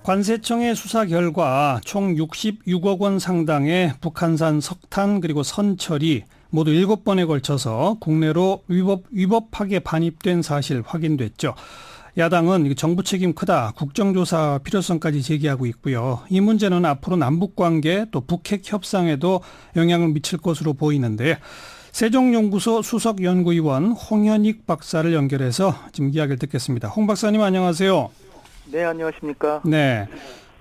관세청의 수사 결과 총 66억 원 상당의 북한산 석탄 그리고 선철이 모두 7번에 걸쳐서 국내로 위법하게 반입된 사실 확인됐죠. 야당은 정부 책임 크다, 국정조사 필요성까지 제기하고 있고요. 이 문제는 앞으로 남북관계 또 북핵 협상에도 영향을 미칠 것으로 보이는데 세종연구소 수석연구위원 홍현익 박사를 연결해서 지금 이야기를 듣겠습니다. 홍 박사님 안녕하세요. 네, 안녕하십니까. 네,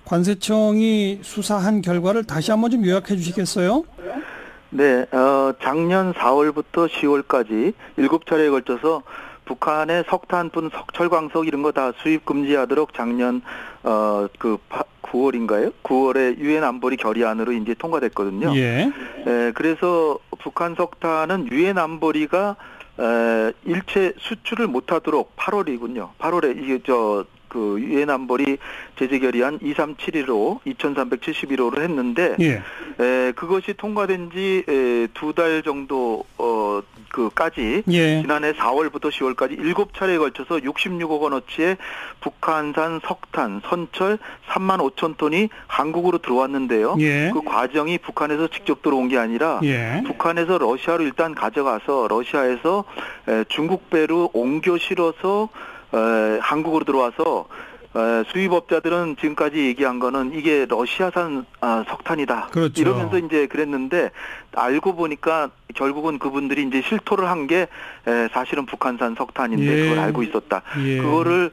관세청이 수사한 결과를 다시 한번 좀 요약해 주시겠어요? 네, 작년 4월부터 10월까지 7차례에 걸쳐서 북한의 석탄뿐 석철광석 이런 거 다 수입 금지하도록 작년 9월인가요? 9월에 유엔 안보리 결의안으로 이제 통과됐거든요. 예. 그래서 북한 석탄은 유엔 안보리가 일체 수출을 못하도록 8월이군요. 8월에 이게 유엔 안보리 제재 결의안 2371호 2371호를 했는데 그것이 통과된 지 2달 정도 까지 지난해 4월부터 10월까지 7차례에 걸쳐서 66억 원어치의 북한산 석탄, 선철 3만 5천 톤이 한국으로 들어왔는데요. 그 과정이 북한에서 직접 들어온 게 아니라 북한에서 러시아로 일단 가져가서 러시아에서 중국 배로 옮겨 실어서 한국으로 들어와서 수입업자들은 지금까지 얘기한 거는 이게 러시아산 석탄이다. 그렇죠. 이러면서 이제 그랬는데 알고 보니까 결국은 그분들이 이제 실토를 한 게 사실은 북한산 석탄인데 그걸 알고 있었다. 그거를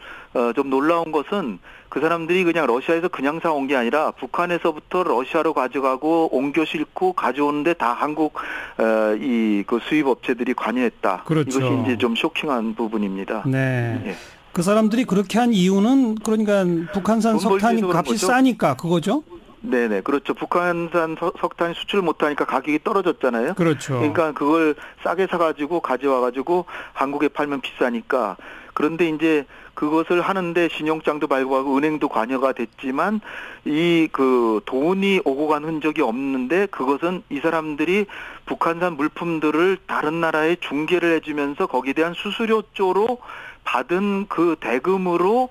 좀 놀라운 것은 그 사람들이 그냥 러시아에서 그냥 사온 게 아니라 북한에서부터 러시아로 가져가고 옮겨 싣고 가져오는데 다 한국 그 수입 업체들이 관여했다. 그렇죠. 이것이 이제 좀 쇼킹한 부분입니다. 네. 예. 그 사람들이 그렇게 한 이유는 그러니까 북한산 석탄이 값이 싸니까 그거죠? 네네, 그렇죠. 북한산 석탄이 수출 못하니까 가격이 떨어졌잖아요. 그렇죠. 그러니까 그걸 싸게 사가지고 가져와가지고 한국에 팔면 비싸니까. 그런데 이제 그것을 하는데 신용장도 발부하고 은행도 관여가 됐지만 돈이 오고 간 흔적이 없는데 그것은 이 사람들이 북한산 물품들을 다른 나라에 중개를 해주면서 거기에 대한 수수료 쪽으로 받은 그 대금으로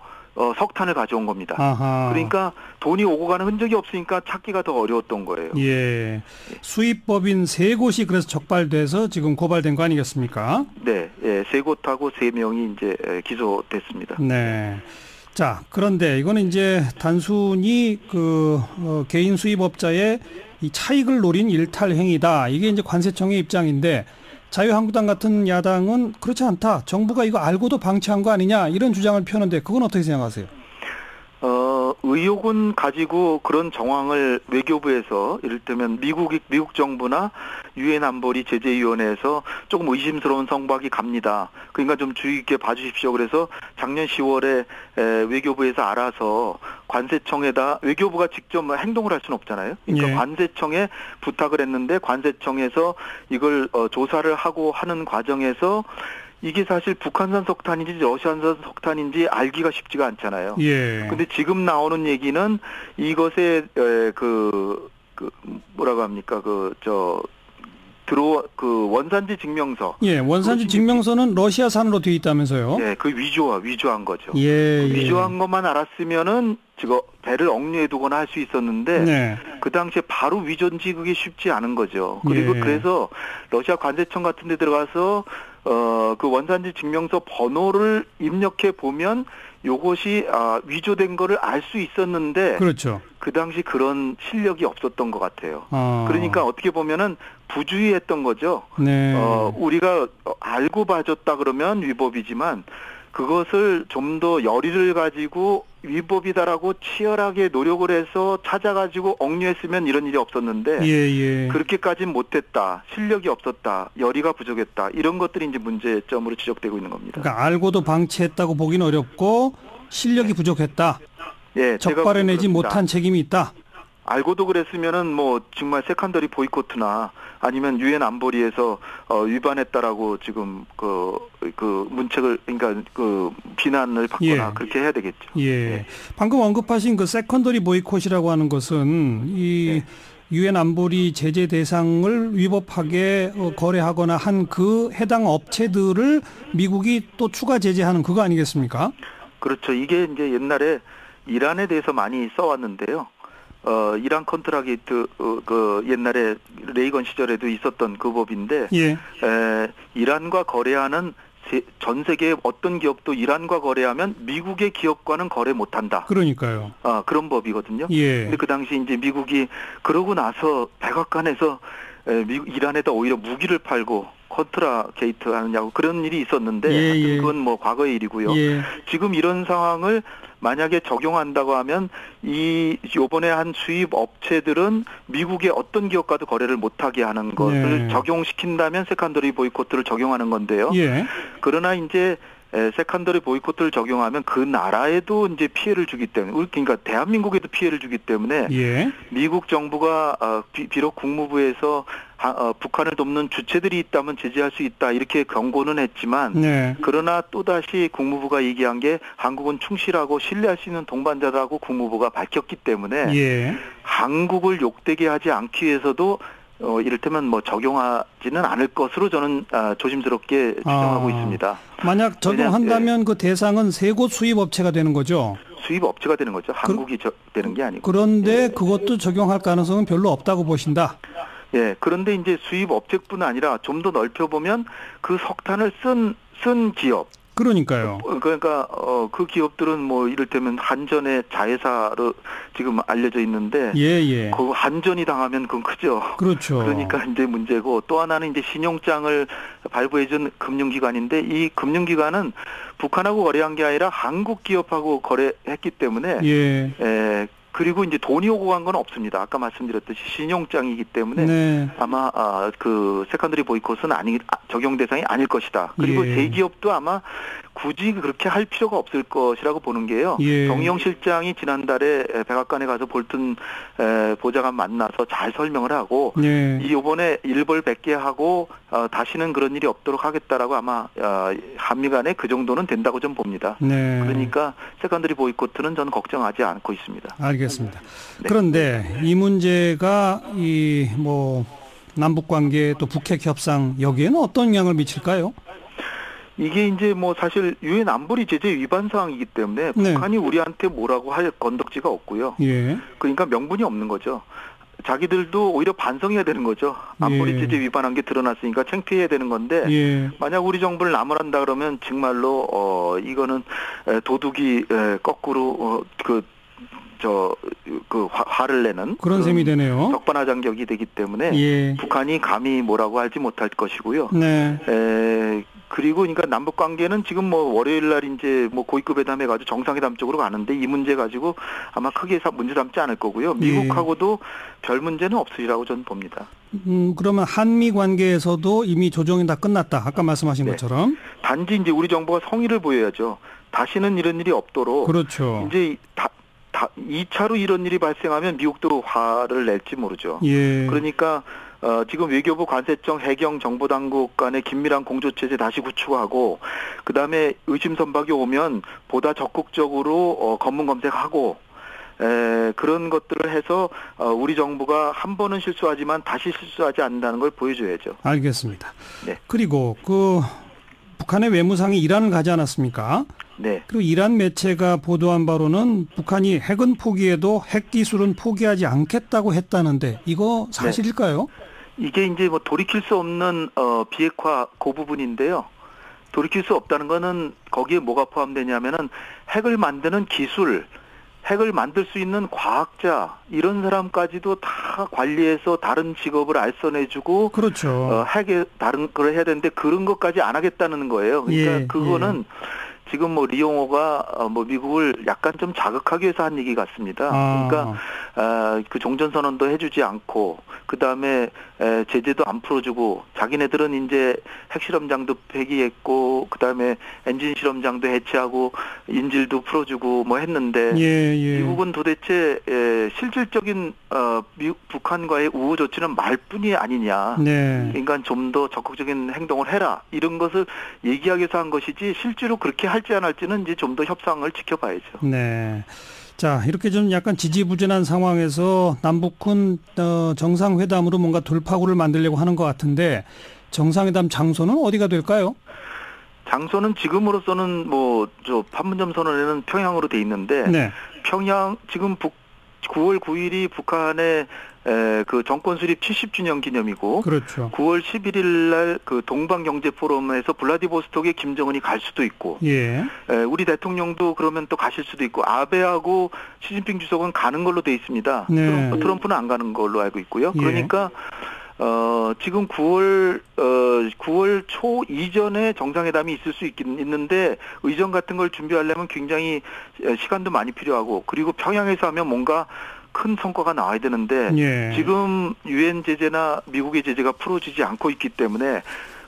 석탄을 가져온 겁니다. 아하. 그러니까 돈이 오고 가는 흔적이 없으니까 찾기가 더 어려웠던 거예요. 예. 수입법인 3곳이 그래서 적발돼서 지금 고발된 거 아니겠습니까? 네. 예, 3곳하고 3명이 이제 기소됐습니다. 네. 자, 그런데 이거는 이제 단순히 개인 수입업자의 이 차익을 노린 일탈 행위다. 이게 이제 관세청의 입장인데 자유한국당 같은 야당은 그렇지 않다. 정부가 이거 알고도 방치한 거 아니냐 이런 주장을 펴는데 그건 어떻게 생각하세요? 의혹은 가지고 그런 정황을 외교부에서 이를테면 미국 정부나 유엔 안보리 제재위원회에서 조금 의심스러운 성박이 갑니다. 그러니까 좀 주의 깊게 봐주십시오. 그래서 작년 10월에 외교부에서 알아서 관세청에다 외교부가 직접 행동을 할 수는 없잖아요. 그러니까 관세청에 부탁을 했는데 관세청에서 이걸 조사를 하고 하는 과정에서 이게 사실 북한산 석탄인지 러시아산 석탄인지 알기가 쉽지가 않잖아요. 근데 지금 나오는 얘기는 이것에 뭐라고 합니까? 원산지 증명서. 원산지 증명서는 러시아산으로 되어 있다면서요? 네, 그 위조한 거죠. 위조한 것만 알았으면은 배를 억류해 두거나 할 수 있었는데 그 당시에 바로 위조인지 그게 쉽지 않은 거죠. 그리고 그래서 러시아 관세청 같은 데 들어가서 그 원산지 증명서 번호를 입력해 보면 요것이 위조된 거를 알 수 있었는데 그렇죠. 그 당시 그런 실력이 없었던 것 같아요. 그러니까 어떻게 보면은 부주의했던 거죠. 우리가 알고 봐줬다 그러면 위법이지만 그것을 좀 더 열의를 가지고 위법이다라고 치열하게 노력을 해서 찾아가지고 억류했으면 이런 일이 없었는데 그렇게까지는 못했다. 실력이 없었다. 열의가 부족했다. 이런 것들이 이제 문제점으로 지적되고 있는 겁니다. 그러니까 알고도 방치했다고 보기는 어렵고 실력이 부족했다. 적발해내지 못한 책임이 있다. 알고도 그랬으면은 뭐 정말 세컨더리 보이콧나 아니면 유엔 안보리에서 위반했다라고 지금 그 문책을 그러니까 그 비난을 받거나 그렇게 해야 되겠죠. 방금 언급하신 그 세컨더리 보이콧이라고 하는 것은 이 유엔 안보리 제재 대상을 위법하게 거래하거나 한 그 해당 업체들을 미국이 또 추가 제재하는 그거 아니겠습니까? 그렇죠. 이게 이제 옛날에 이란에 대해서 많이 써왔는데요. 이란 컨트라게이트 그 옛날에 레이건 시절에도 있었던 그 법인데 예. 이란과 거래하는 전 세계의 어떤 기업도 이란과 거래하면 미국의 기업과는 거래 못한다. 그러니까요. 그런 법이거든요. 예. 근데 그 당시 이제 미국이 그러고 나서 백악관에서 이란에다 오히려 무기를 팔고 컨트라게이트 하느냐고 그런 일이 있었는데 예. 그건 뭐 과거의 일이고요. 예. 지금 이런 상황을 만약에 적용한다고 하면 요번에 한 수입 업체들은 미국의 어떤 기업과도 거래를 못하게 하는 것을 적용시킨다면 세컨더리 보이콧을 적용하는 건데요. 예. 그러나 이제 세컨더리 보이콧을 적용하면 그 나라에도 이제 피해를 주기 때문에, 그러니까 대한민국에도 피해를 주기 때문에 예. 미국 정부가 비록 국무부에서 북한을 돕는 주체들이 있다면 제재할 수 있다 이렇게 경고는 했지만 네. 그러나 또다시 국무부가 얘기한 게 한국은 충실하고 신뢰할 수 있는 동반자라고 국무부가 밝혔기 때문에 예. 한국을 욕되게 하지 않기 위해서도 이를테면 뭐 적용하지는 않을 것으로 저는 조심스럽게 추정하고 있습니다. 만약 적용한다면 그 대상은 세 곳 수입 업체가 되는 거죠? 수입 업체가 되는 거죠. 한국이 되는 게 아니고. 그런데 그것도 적용할 가능성은 별로 없다고 보신다? 예. 그런데 이제 수입 업체뿐 아니라 좀 더 넓혀보면 그 석탄을 쓴 기업. 그러니까요. 그러니까 그 기업들은 뭐 이를테면 한전의 자회사로 지금 알려져 있는데 예. 그 한전이 당하면 그건 크죠. 그렇죠. 그러니까 이제 문제고 또 하나는 이제 신용장을 발부해준 금융기관인데 이 금융기관은 북한하고 거래한 게 아니라 한국 기업하고 거래했기 때문에 그리고 이제 돈이 오고 간 건 없습니다. 아까 말씀드렸듯이 신용장이기 때문에 아마 그 세컨더리 보이콧은 적용 대상이 아닐 것이다. 그리고 대기업도 아마 굳이 그렇게 할 필요가 없을 것이라고 보는 게요. 정의용 실장이 지난달에 백악관에 가서 볼튼 보좌관 만나서 잘 설명을 하고 이번에 일벌백계 하고 다시는 그런 일이 없도록 하겠다라고 아마 한미 간에 그 정도는 된다고 좀 봅니다. 그러니까 세컨더리 보이콧은 저는 걱정하지 않고 있습니다. 알겠습니다. 그런데 이 문제가 남북 관계 또 북핵 협상 여기에는 어떤 영향을 미칠까요? 이게 이제 뭐 사실 유엔 안보리 제재 위반 사항이기 때문에 북한이 우리한테 뭐라고 할 건덕지가 없고요. 그러니까 명분이 없는 거죠. 자기들도 오히려 반성해야 되는 거죠. 안보리 제재 위반한 게 드러났으니까 창피해야 되는 건데 만약 우리 정부를 나무란다 그러면 정말로 이거는 도둑이 거꾸로 화를 내는 그런 셈이 되네요. 적반하장격이 되기 때문에 북한이 감히 뭐라고 하지 못할 것이고요. 그리고 그러니까 남북 관계는 지금 뭐 월요일 날 이제 뭐 고위급 회담해 가지고 정상회담 쪽으로 가는데 이 문제 가지고 아마 크게 문제 삼지 않을 거고요. 미국하고도 별 문제는 없으리라고 저는 봅니다. 그러면 한미 관계에서도 이미 조정이 다 끝났다. 아까 말씀하신 것처럼. 단지 이제 우리 정부가 성의를 보여야죠. 다시는 이런 일이 없도록. 그렇죠. 이제 2차로 이런 일이 발생하면 미국도 화를 낼지 모르죠. 그러니까 지금 외교부 관세청 해경 정보당국 간의 긴밀한 공조체제 다시 구축하고 그다음에 의심 선박이 오면 보다 적극적으로 검문 검색하고 그런 것들을 해서 우리 정부가 한 번은 실수하지만 다시 실수하지 않는다는 걸 보여줘야죠. 알겠습니다. 그리고 북한의 외무상이 이란을 가지 않았습니까? 그리고 이란 매체가 보도한 바로는 북한이 핵은 포기해도 핵 기술은 포기하지 않겠다고 했다는데 이거 사실일까요? 이게 이제 뭐 돌이킬 수 없는 비핵화 그 부분인데요. 돌이킬 수 없다는 거는 거기에 뭐가 포함되냐면은 핵을 만드는 기술, 핵을 만들 수 있는 과학자 이런 사람까지도 다 관리해서 다른 직업을 알선해주고 그렇죠. 핵에 다른 걸 해야 되는데 그런 것까지 안 하겠다는 거예요. 그러니까 그거는 지금 뭐 리용호가 미국을 약간 좀 자극하기 위해서 한 얘기 같습니다. 그러니까 그 종전선언도 해주지 않고 그 다음에 제재도 안 풀어주고 자기네들은 이제 핵실험장도 폐기했고 그 다음에 엔진 실험장도 해체하고 인질도 풀어주고 뭐 했는데 미국은 도대체 실질적인 북한과의 우호 조치는 말뿐이 아니냐. 그러니까 좀 더 적극적인 행동을 해라 이런 것을 얘기하기 위해서 한 것이지 실제로 그렇게 할지 안 할지는 이제 좀 더 협상을 지켜봐야죠. 자, 이렇게 좀 약간 지지부진한 상황에서 남북은 정상회담으로 뭔가 돌파구를 만들려고 하는 것 같은데 정상회담 장소는 어디가 될까요? 장소는 지금으로서는 저 판문점 선언에는 평양으로 돼 있는데 네. 평양 지금 9월 9일이 북한의 그 정권 수립 70주년 기념이고 그렇죠. 9월 11일 날 그 동방 경제 포럼에서 블라디보스톡에 김정은이 갈 수도 있고 예. 우리 대통령도 그러면 또 가실 수도 있고 아베하고 시진핑 주석은 가는 걸로 돼 있습니다. 네. 트럼프는 안 가는 걸로 알고 있고요. 예. 그러니까 지금 9월 초 이전에 정상회담이 있을 수 있는데 의전 같은 걸 준비하려면 굉장히 시간도 많이 필요하고 그리고 평양에서 하면 뭔가 큰 성과가 나와야 되는데 예. 지금 유엔 제재나 미국의 제재가 풀어지지 않고 있기 때문에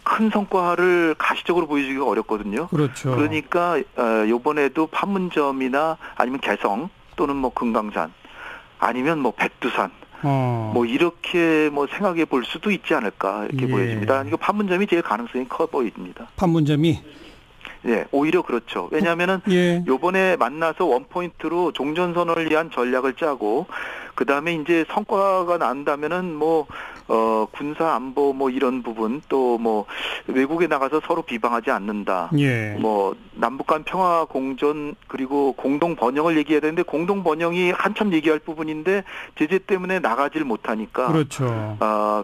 큰 성과를 가시적으로 보여주기가 어렵거든요. 그렇죠. 그러니까 이번에도 판문점이나 아니면 개성 또는 금강산 아니면 백두산 이렇게 생각해 볼 수도 있지 않을까 이렇게 보여집니다. 이거 판문점이 제일 가능성이 커 보입니다. 판문점이? 네, 오히려 그렇죠. 왜냐하면은 예. 요번에 만나서 원포인트로 종전선언을 위한 전략을 짜고 그 다음에 이제 성과가 난다면은 군사 안보 이런 부분 또 외국에 나가서 서로 비방하지 않는다. 예. 남북 간 평화 공존 그리고 공동 번영을 얘기해야 되는데 공동 번영이 한참 얘기할 부분인데 제재 때문에 나가질 못하니까. 그렇죠.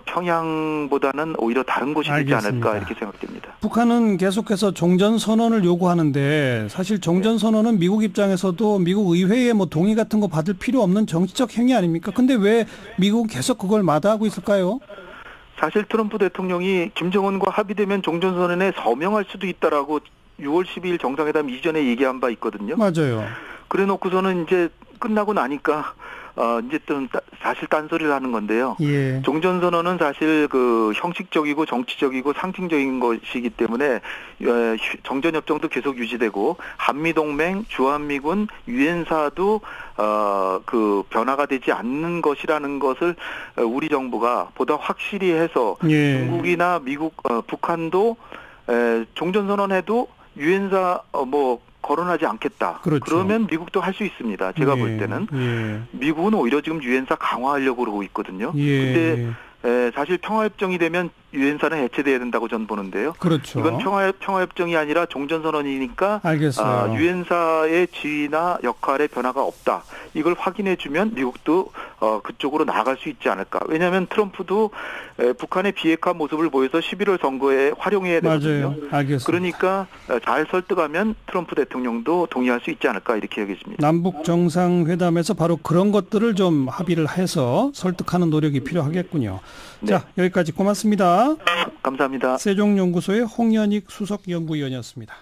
평양보다는 오히려 다른 곳이 되지 않을까 이렇게 생각됩니다. 북한은 계속해서 종전 선언을 요구하는데 사실 종전 선언은 미국 입장에서도 미국 의회의 동의 같은 거 받을 필요 없는 정치적 행위 아닙니까? 근데 왜 미국은 계속 그걸 마다하고 있을까요? 사실 트럼프 대통령이 김정은과 합의되면 종전선언에 서명할 수도 있다라고 6월 12일 정상회담 이전에 얘기한 바 있거든요. 맞아요. 그래 놓고서는 이제 끝나고 나니까 이제 좀 사실 딴소리를 하는 건데요. 예. 종전선언은 사실 형식적이고 정치적이고 상징적인 것이기 때문에 정전협정도 계속 유지되고 한미동맹, 주한미군, 유엔사도 변화가 되지 않는 것이라는 것을 우리 정부가 보다 확실히 해서 예. 중국이나 미국, 북한도 종전선언해도 유엔사 거론하지 않겠다. 그렇죠. 그러면 미국도 할 수 있습니다. 제가 예. 볼 때는. 예. 미국은 오히려 지금 유엔사 강화하려고 그러고 있거든요. 예. 근데 사실 평화협정이 되면 유엔사는 해체돼야 된다고 저는 보는데요. 그렇죠. 이건 평화협정이 아니라 종전선언이니까 알겠어요. 유엔사의 지위나 역할에 변화가 없다. 이걸 확인해주면 미국도 그쪽으로 나아갈 수 있지 않을까. 왜냐하면 트럼프도 북한의 비핵화 모습을 보여서 11월 선거에 활용해야 되거든요. 맞아요. 알겠습니다. 그러니까 잘 설득하면 트럼프 대통령도 동의할 수 있지 않을까 이렇게 여기십니다. 남북 정상회담에서 바로 그런 것들을 좀 합의를 해서 설득하는 노력이 필요하겠군요. 네. 자, 여기까지 고맙습니다. 감사합니다. 세종연구소의 홍연익 수석연구위원이었습니다.